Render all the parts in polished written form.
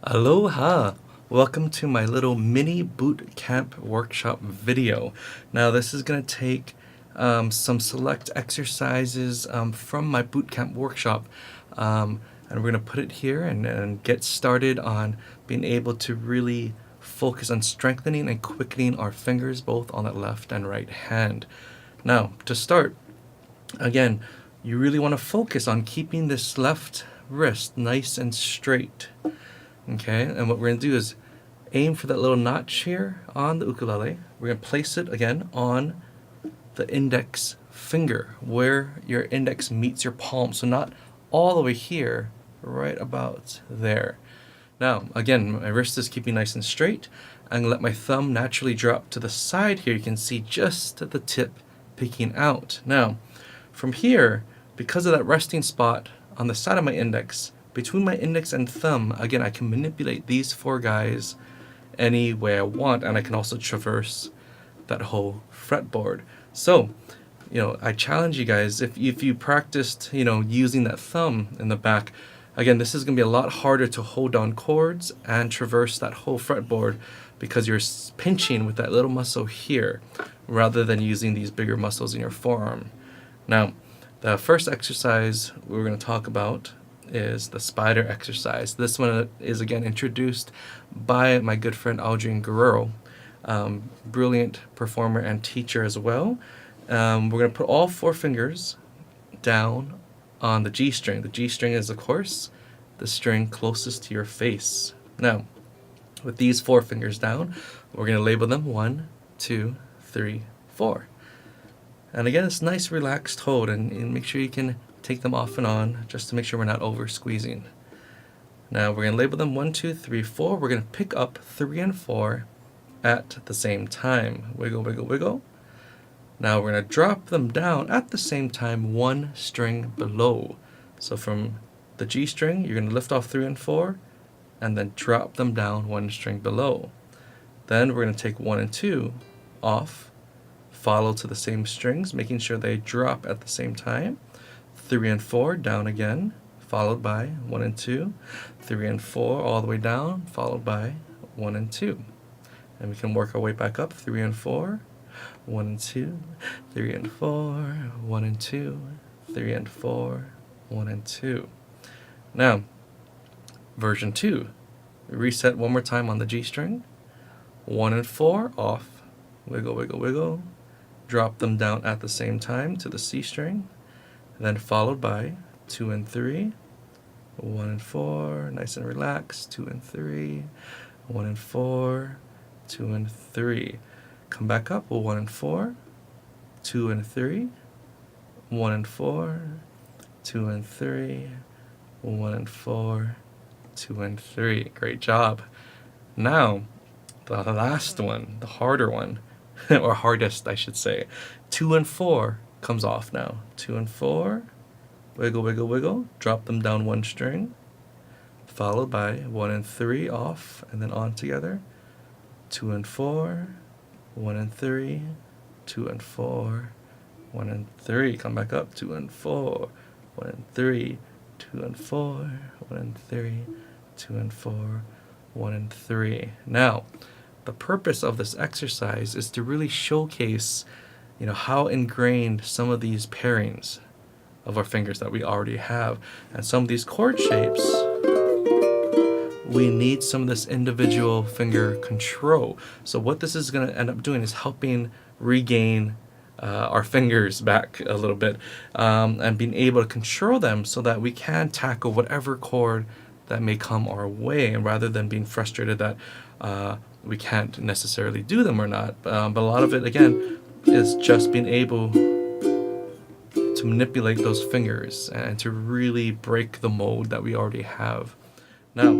Aloha! Welcome to my little mini boot camp workshop video. Now this is going to take some select exercises from my boot camp workshop, and we're going to put it here and get started on being able to really focus on strengthening and quickening our fingers both on the left and right hand. Now to start, again, you really want to focus on keeping this left wrist nice and straight. Okay, and what we're going to do is aim for that little notch here on the ukulele. We're going to place it again on the index finger where your index meets your palm. So not all the way here, right about there. Now, again, my wrist is keeping nice and straight. I'm going to let my thumb naturally drop to the side here. You can see just at the tip peeking out. Now, from here, because of that resting spot on the side of my index, between my index and thumb, again, I can manipulate these four guys any way I want, and I can also traverse that whole fretboard. So, I challenge you guys, if you practiced, using that thumb in the back, again, this is going to be a lot harder to hold down chords and traverse that whole fretboard because you're pinching with that little muscle here rather than using these bigger muscles in your forearm. Now, the first exercise we're going to talk about is the spider exercise. This one is again introduced by my good friend Aldrin Guerrero, brilliant performer and teacher as well. We're going to put all four fingers down on the G string. The G string is, of course, the string closest to your face. Now, with these four fingers down, we're going to label them 1, 2, 3, 4. And again, it's nice relaxed hold, and make sure you can take them off and on just to make sure we're not over squeezing. Now we're going to label them 1, 2, 3, 4. We're going to pick up 3 and 4 at the same time. Wiggle, wiggle, wiggle. Now we're going to drop them down at the same time, one string below. So from the G string, you're going to lift off 3 and 4 and then drop them down one string below. Then we're going to take 1 and 2 off, follow to the same strings, making sure they drop at the same time. 3 and 4 down again, followed by 1 and 2, 3 and 4 all the way down, followed by 1 and 2. And we can work our way back up, 3 and 4, 1 and 2, 3 and 4, 1 and 2, 3 and 4, 1 and 2. Now, version 2. Reset one more time on the G string, 1 and 4 off, wiggle, wiggle, wiggle, drop them down at the same time to the C string, then followed by 2 and 3, 1 and 4, nice and relaxed, 2 and 3, 1 and 4, 2 and 3. Come back up, 1 and 4, 2 and 3, 1 and 4, 2 and 3, 1 and 4, 2 and 3. Great job. Now, the last one, the harder one, or hardest, I should say, 2 and 4 comes off now. 2 and 4, wiggle, wiggle, wiggle, drop them down one string, followed by 1 and 3 off, and then on together. 2 and 4, 1 and 3, 2 and 4, 1 and 3. Come back up, 2 and 4, 1 and 3, 2 and 4, 1 and 3, 2 and 4, 1 and 3. Now, the purpose of this exercise is to really showcase how ingrained some of these pairings of our fingers that we already have. And some of these chord shapes, we need some of this individual finger control. So what this is going to end up doing is helping regain our fingers back a little bit, and being able to control them so that we can tackle whatever chord that may come our way, and rather than being frustrated that we can't necessarily do them or not. But a lot of it, again, is just being able to manipulate those fingers and to really break the mold that we already have. Now,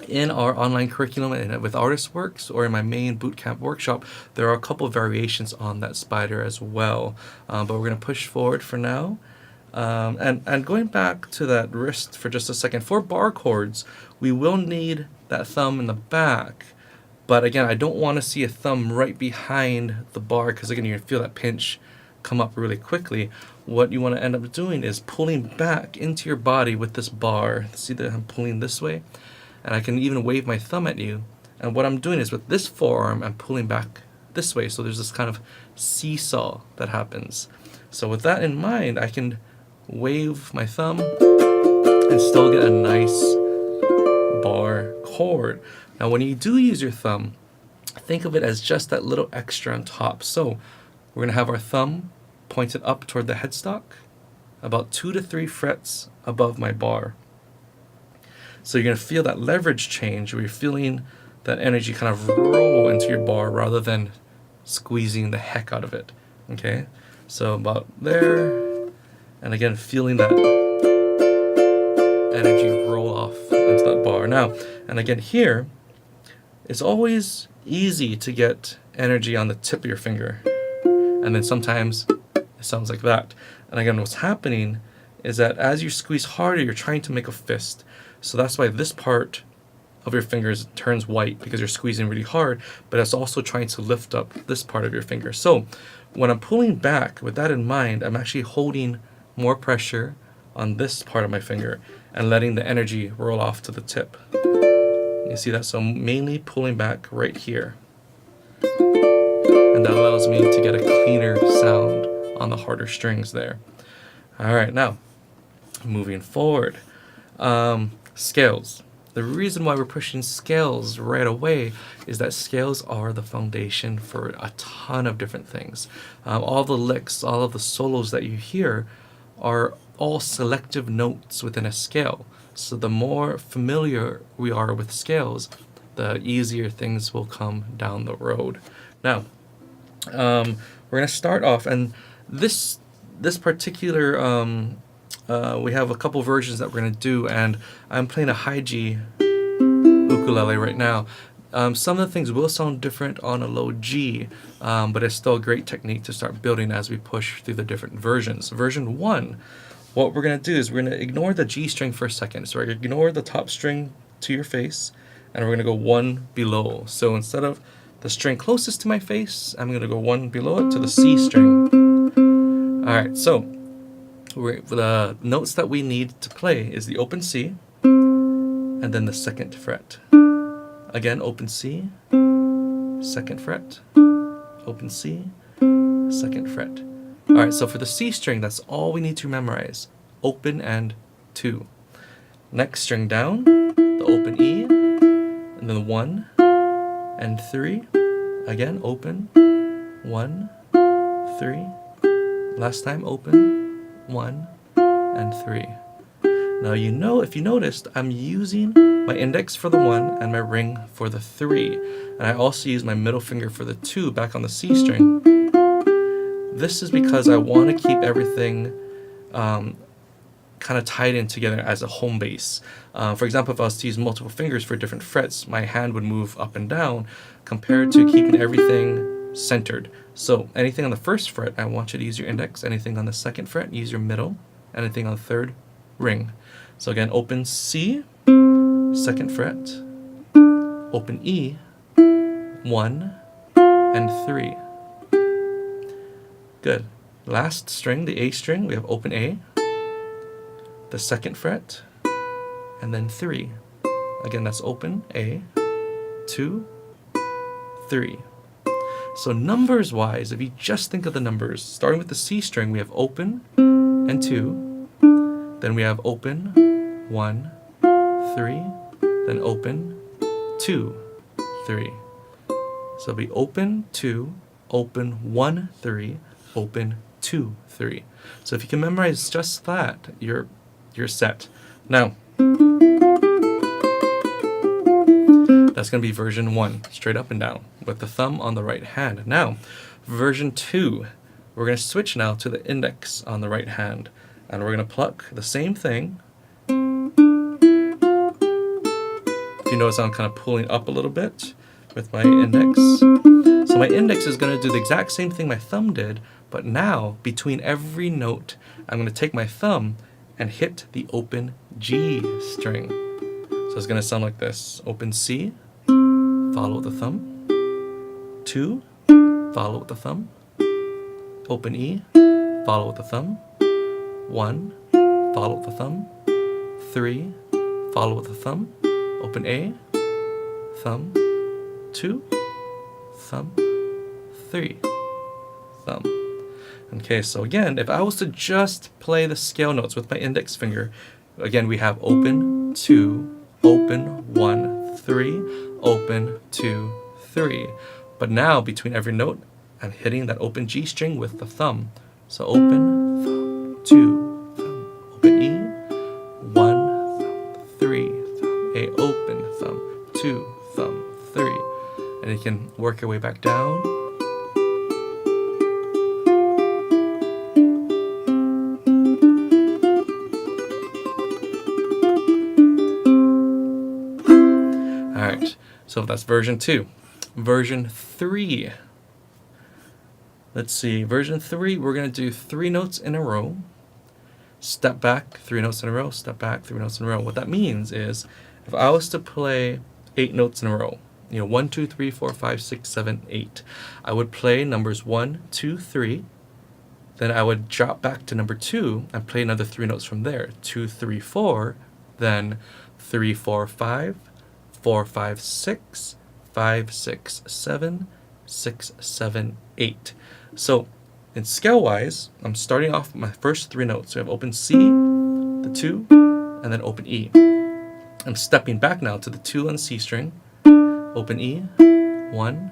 in our online curriculum and with ArtistWorks, or in my main bootcamp workshop, there are a couple of variations on that spider as well. But we're going to push forward for now. And going back to that wrist for just a second, for bar chords, we will need that thumb in the back. But again, I don't want to see a thumb right behind the bar because again, you can feel that pinch come up really quickly. What you want to end up doing is pulling back into your body with this bar. See that I'm pulling this way? and I can even wave my thumb at you. And what I'm doing is with this forearm, I'm pulling back this way. So there's this kind of seesaw that happens. So with that in mind, I can wave my thumb and still get a nice bar chord. Now when you do use your thumb, think of it as just that little extra on top. So we're going to have our thumb pointed up toward the headstock, about 2 to 3 frets above my bar. So you're going to feel that leverage change where you're feeling that energy kind of roll into your bar rather than squeezing the heck out of it. Okay? So about there, and again feeling that energy roll off into that bar. Now, and again here, it's always easy to get energy on the tip of your finger. And then sometimes it sounds like that. And again, what's happening is that as you squeeze harder, you're trying to make a fist. So that's why this part of your fingers turns white, because you're squeezing really hard, but it's also trying to lift up this part of your finger. So when I'm pulling back, with that in mind, I'm actually holding more pressure on this part of my finger and letting the energy roll off to the tip. You see that? So I'm mainly pulling back right here. And that allows me to get a cleaner sound on the harder strings there. All right, now moving forward. Scales. The reason why we're pushing scales right away is that scales are the foundation for a ton of different things. All the licks, all of the solos that you hear are all selective notes within a scale. So the more familiar we are with scales, the easier things will come down the road. Now, we're going to start off, and this particular we have a couple versions that we're going to do, and I'm playing a high G ukulele right now. Some of the things will sound different on a low G, but it's still a great technique to start building as we push through the different versions. Version 1, what we're going to do is we're going to ignore the G string for a second. So we're going to ignore the top string to your face, and we're going to go 1 below. So instead of the string closest to my face, I'm going to go 1 below it to the C string. Alright, so the notes that we need to play is the open C, and then the 2nd fret. Again, open C, 2nd fret, open C, 2nd fret. Alright, so for the C string, that's all we need to memorize. Open and 2. Next string down, the open E, and then 1 and 3. Again, open, 1, 3. Last time, open, 1 and 3. Now if you noticed, I'm using my index for the 1 and my ring for the 3. And I also use my middle finger for the 2 back on the C string. This is because I want to keep everything kind of tied in together as a home base. For example, if I was to use multiple fingers for different frets, my hand would move up and down compared to keeping everything centered. So anything on the 1st fret, I want you to use your index. Anything on the 2nd fret, use your middle. Anything on the 3rd, ring. So again, open C, 2nd fret, open E, 1 and 3. Good. Last string, the A string, we have open A, the 2nd fret, and then 3. Again, that's open A, 2, 3. So numbers wise, if you just think of the numbers, starting with the C string, we have open and 2, then we have open, 1, 3, then open, 2, 3. So it'll be open, 2, open, 1, 3, open, 2, 3. So if you can memorize just that, you're set. Now, that's going to be version 1, straight up and down, with the thumb on the right hand. Now, version 2, we're going to switch now to the index on the right hand, and we're going to pluck the same thing. If you notice, I'm kind of pulling up a little bit with my index. So my index is going to do the exact same thing my thumb did, but now, between every note, I'm going to take my thumb and hit the open G string. So it's going to sound like this. Open C, follow with the thumb. 2, follow with the thumb. Open E, follow with the thumb. 1, follow with the thumb. 3, follow with the thumb. open A, thumb, 2, thumb, 3, thumb. Okay, so again, if I was to just play the scale notes with my index finger, again we have open, 2, open, 1, 3, open, 2, 3. But now between every note, I'm hitting that open G string with the thumb. So open, thumb, 2, thumb, open E, 1, thumb, 3, thumb, A, open, thumb, 2, thumb, 3. And you can work your way back down. Alright, so that's version 2. Version 3. Let's see, version 3, we're going to do 3 notes in a row. Step back, 3 notes in a row, step back, 3 notes in a row. What that means is, if I was to play 8 notes in a row, 1, 2, 3, 4, 5, 6, 7, 8, I would play numbers 1, 2, 3, then I would drop back to number 2 and play another 3 notes from there. 2, 3, 4, then 3, 4, 5, 4, 5, 6, 5, 6, 7, 6, 7, 8. So in scale-wise, I'm starting off with my first 3 notes. So I have open C, the 2, and then open E. I'm stepping back now to the 2 on C string, open E, 1,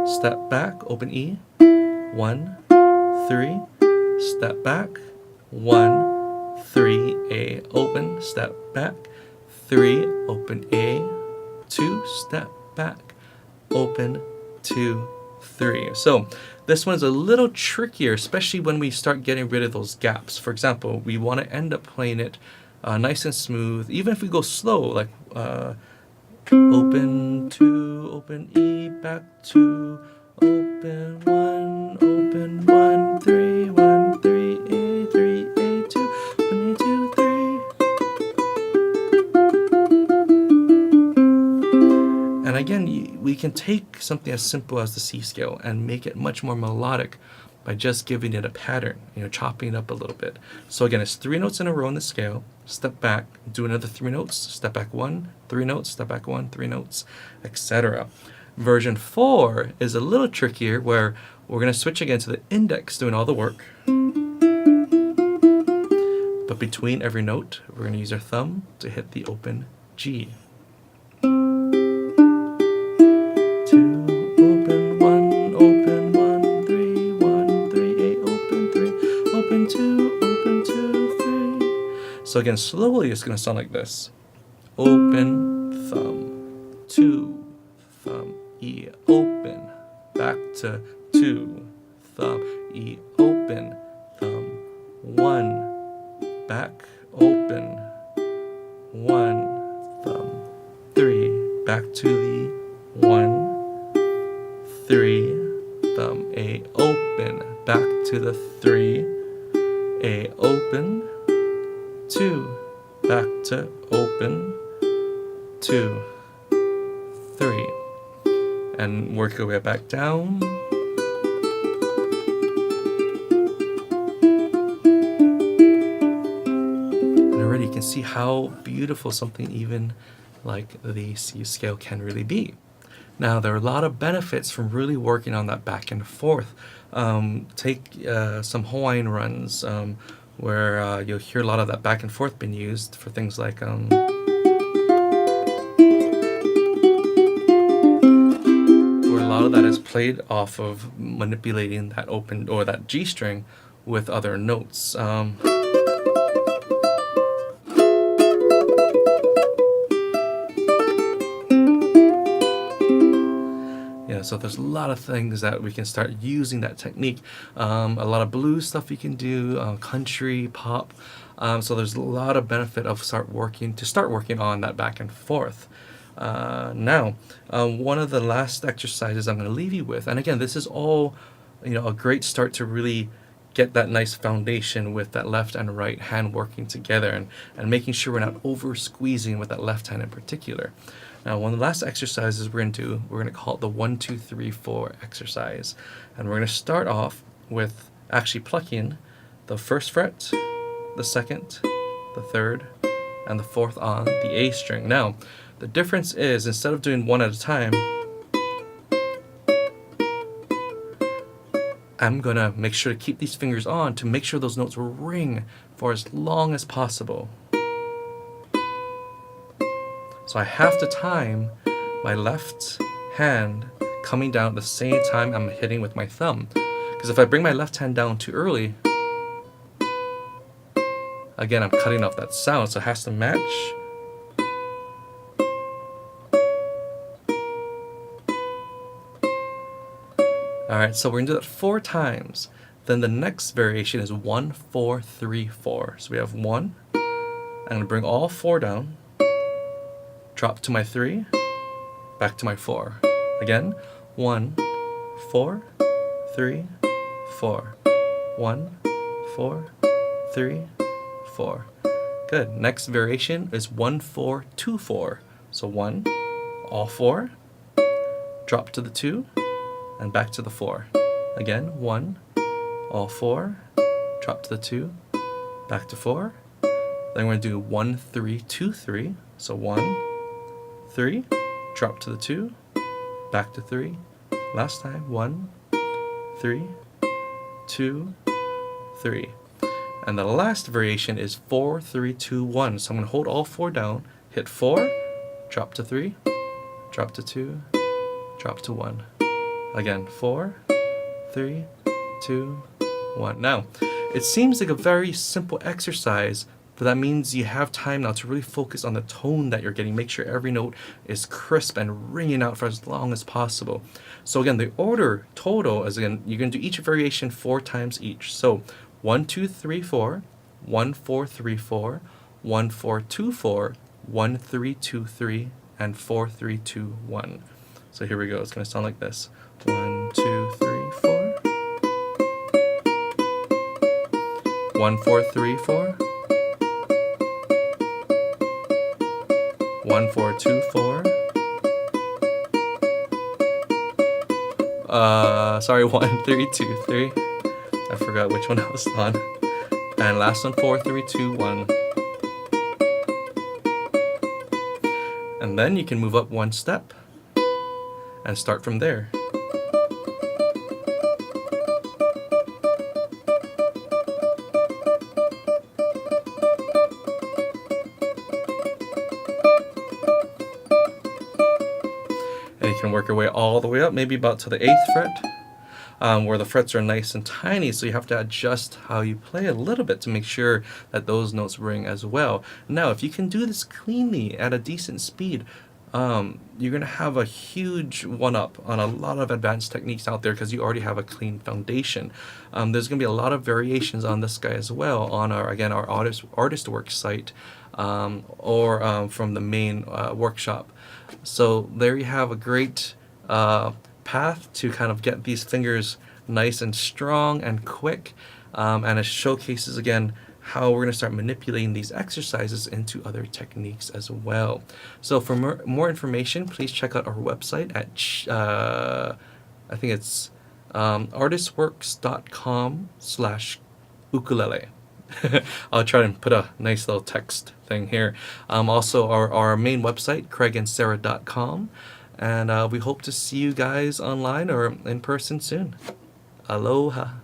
step back, open E, 1, 3, step back, 1, 3, A, open, step back, 3, open A, 2, step back, open, 2, 3. So this one's a little trickier, especially when we start getting rid of those gaps. For example, we want to end up playing it nice and smooth, even if we go slow, like open 2, open E, back 2, open 1, open 1, 3, 1, 3, A, 3, A, 2, open A, 2, 3. And again, we can take something as simple as the C scale and make it much more melodic by just giving it a pattern, chopping it up a little bit. So again, it's 3 notes in a row in the scale, step back, do another 3 notes, step back 1, 3 notes, step back 1, 3 notes, etc. Version 4 is a little trickier, where we're going to switch again to the index doing all the work. But between every note, we're going to use our thumb to hit the open G. 2, open 1, open 1, 3, 1, 3, A, open 3, open 2, open 2, 3. So again, slowly it's going to sound like this. Open, thumb, 2, thumb, E, open, back to 2, thumb, E, open, thumb, 1, back, open, 1, thumb, 3, back to the 1, 3, thumb, A, open, back to the 3, A, open, 2, back to open, 2, 3, and work your way back down. And already you can see how beautiful something even like the C scale can really be. Now, there are a lot of benefits from really working on that back and forth. Take some Hawaiian runs where you'll hear a lot of that back and forth being used for things like where a lot of that is played off of manipulating that open or that G string with other notes. So there's a lot of things that we can start using that technique. A lot of blues stuff you can do, country, pop. So there's a lot of benefit of start working on that back and forth. Now, one of the last exercises I'm going to leave you with, and again, this is all a great start to really get that nice foundation with that left and right hand working together, and making sure we're not over squeezing with that left hand in particular. Now, one of the last exercises we're going to call it the 1, 2, 3, 4 exercise. And we're going to start off with actually plucking the first fret, the second, the third, and the fourth on the A string. Now, The difference is, instead of doing one at a time, I'm gonna make sure to keep these fingers on to make sure those notes ring for as long as possible. So I have to time my left hand coming down at the same time I'm hitting with my thumb. Because if I bring my left hand down too early, again, I'm cutting off that sound, so it has to match. Alright, so we're going to do that 4 times. Then the next variation is 1, 4, 3, 4. So we have 1. I'm going to bring all 4 down, drop to my 3, back to my 4. Again, 1, 4, 3, 4. 1, 4, 3, 4. Good. Next variation is 1, 4, 2, 4. So 1, all 4, drop to the 2, and back to the 4. Again, 1, all 4, drop to the 2, back to 4. Then we're going to do 1, 3, 2, 3. So 1, 3, drop to the 2, back to 3. Last time, 1, 3, 2, 3. And the last variation is 4, 3, 2, 1. So I'm going to hold all 4 down, hit 4, drop to 3, drop to 2, drop to 1. Again, 4, 3, 2, 1. Now, it seems like a very simple exercise, but that means you have time now to really focus on the tone that you're getting. Make sure every note is crisp and ringing out for as long as possible. So again, the order total is, again, you're going to do each variation 4 times each. So 1, 2, 3, 4, 1, 4, 3, 4, 1, 4, 2, 4, 1, 3, 2, 3, and 4, 3, 2, 1. So here we go. It's going to sound like this. 1, 2, 3, 4. 1, 4, 3, 4. 1, 4, 2, 4. Sorry, 1, 3, 2, 3. I forgot which one I was on. And last one, 4, 3, 2, 1. And then you can move up 1 step and start from there. And you can work your way all the way up, maybe about to the 8th fret, where the frets are nice and tiny, so you have to adjust how you play a little bit to make sure that those notes ring as well. Now, if you can do this cleanly at a decent speed, you're going to have a huge one-up on a lot of advanced techniques out there because you already have a clean foundation. There's going to be a lot of variations on this guy as well on our, again, our ArtistWorks site, or from the main workshop. So there you have a great path to kind of get these fingers nice and strong and quick, and it showcases again how we're going to start manipulating these exercises into other techniques as well. So for more information, please check out our website at I think it's artistworks.com/ukulele. I'll try and put a nice little text thing here. Also our main website, craigandsarah.com, and we hope to see you guys online or in person soon. Aloha.